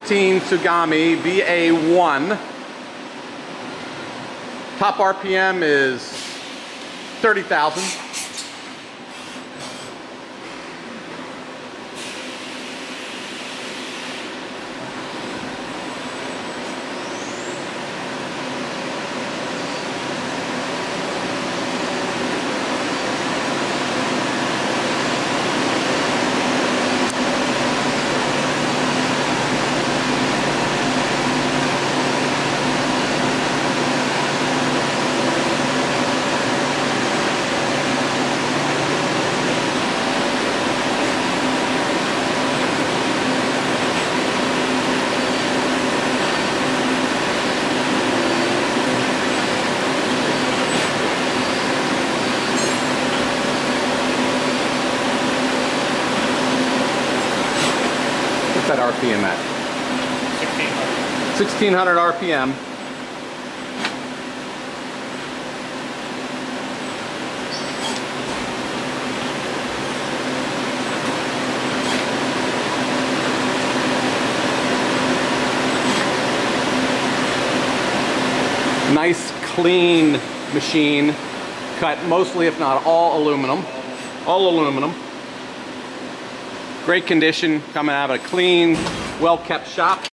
Tsugami VA1. Top RPM is 30,000. What's that RPM at? 1600 RPM. Nice clean machine, cut mostly if not all aluminum. All aluminum. Great condition, coming out of a clean, well-kept shop.